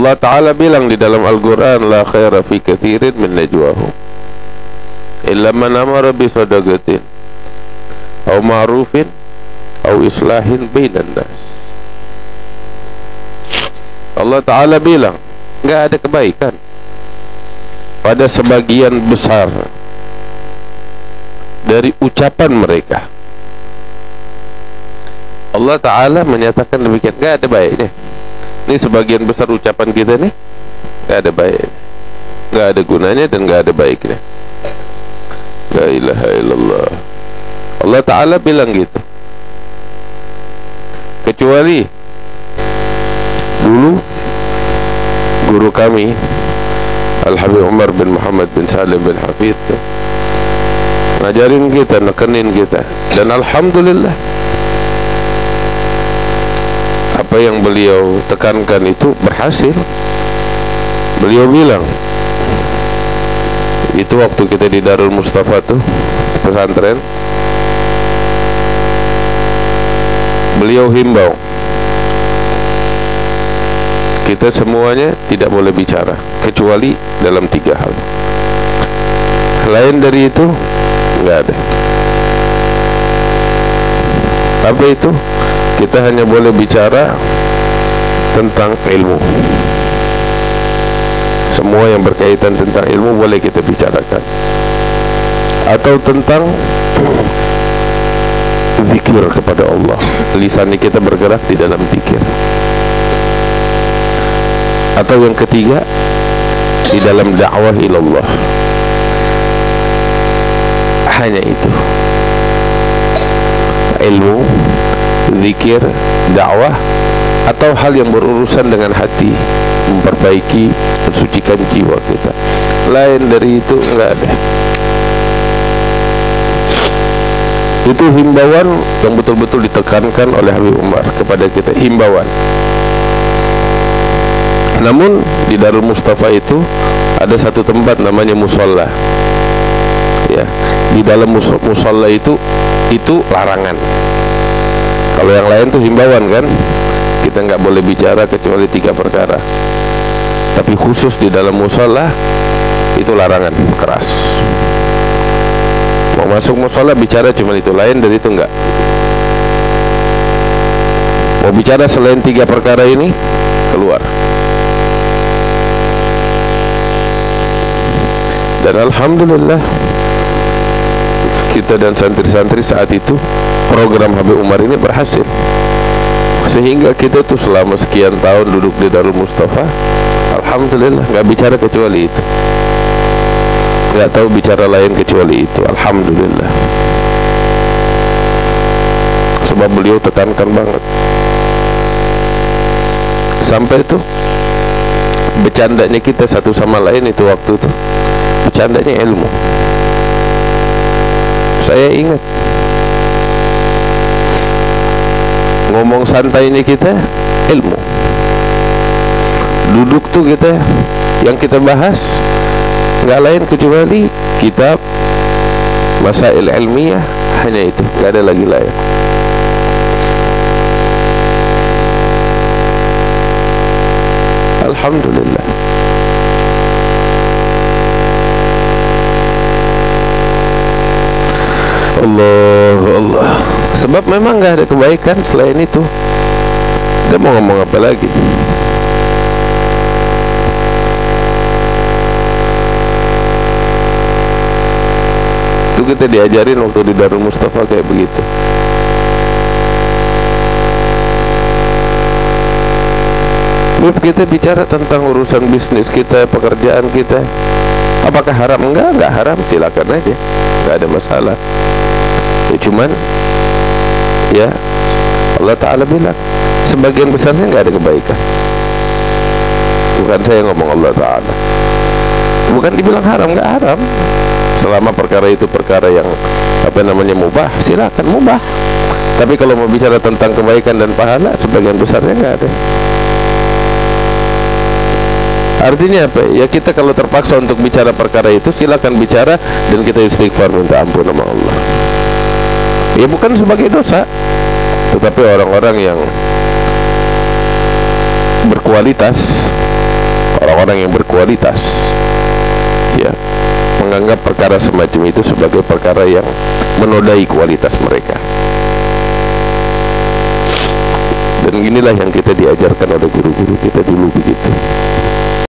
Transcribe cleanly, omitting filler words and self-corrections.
Allah Ta'ala bilang di dalam Al-Quran, la khaira fi kathirin min najwahum illa man amara bi sadaqatin aw ma'rufin aw islahin bainan nas. Allah Ta'ala bilang enggak ada kebaikan pada sebagian besar dari ucapan mereka. Allah Ta'ala menyatakan demikian, enggak ada baiknya. Ini sebagian besar ucapan kita nih enggak ada baiknya, enggak ada gunanya dan enggak ada baiknya. La ilaha illallah. Allah Ta'ala bilang gitu. Kecuali dulu guru kami Al-Habib Umar bin Muhammad bin Salim bin Hafid ngajarin kita, nekenin kita, dan alhamdulillah apa yang beliau tekankan itu berhasil. Beliau bilang itu waktu kita di Darul Mustafa tuh pesantren, beliau himbau kita semuanya tidak boleh bicara kecuali dalam 3 hal. Lain dari itu nggak ada. Apa itu? Kita hanya boleh bicara tentang ilmu. Semua yang berkaitan tentang ilmu boleh kita bicarakan, atau tentang zikir kepada Allah. Lisan kita bergerak di dalam zikir. Atau yang ketiga, di dalam dakwah ilallah. Hanya itu. Ilmu, zikir, dakwah, atau hal yang berurusan dengan hati, memperbaiki, mensucikan jiwa kita. Lain dari itu enggak ada. Itu himbauan yang betul-betul ditekankan oleh Habib Umar kepada kita, himbauan. Namun di Darul Mustafa itu ada satu tempat namanya musola. Ya, di dalam musola itu larangan. Kalau yang lain tuh himbauan kan, kita nggak boleh bicara kecuali 3 perkara. Tapi khusus di dalam musola itu larangan keras. Mau masuk musola bicara cuma itu, lain dari itu enggak. Mau bicara selain 3 perkara ini, keluar. Dan alhamdulillah kita dan santri-santri saat itu, program Habib Umar ini berhasil, sehingga kita tuh selama sekian tahun duduk di Darul Mustafa, alhamdulillah nggak bicara kecuali itu, nggak tahu bicara lain kecuali itu. Alhamdulillah, sebab beliau tekankan banget sampai itu bercandanya kita satu sama lain itu waktu itu bercandanya ilmu. Saya ingat ngomong santainya kita ilmu. Duduk tuh kita, yang kita bahas nggak lain kecuali kitab Masail Ilmiah, hanya itu, nggak ada lagi lain. Alhamdulillah. Allah. Sebab memang nggak ada kebaikan selain itu. Dia mau ngomong apa lagi? Itu kita diajarin waktu di Darul Mustafa kayak begitu. Kita bicara tentang urusan bisnis kita, pekerjaan kita. Apakah haram? Enggak haram, silakan aja, enggak ada masalah. Ya cuman ya Allah Ta'ala bilang sebagian besarnya enggak ada kebaikan. Bukan saya ngomong, Allah Ta'ala. Bukan dibilang haram, enggak haram. Selama perkara itu perkara yang mubah, silakan mubah. Tapi kalau mau bicara tentang kebaikan dan pahala, sebagian besarnya enggak ada. Artinya apa? Ya kita kalau terpaksa untuk bicara perkara itu, silakan bicara dan kita istighfar minta ampun sama Allah. Ya bukan sebagai dosa, tetapi orang-orang yang berkualitas orang-orang yang berkualitas, ya, menganggap perkara semacam itu sebagai perkara yang menodai kualitas mereka. Dan inilah yang kita diajarkan oleh guru-guru kita dulu begitu.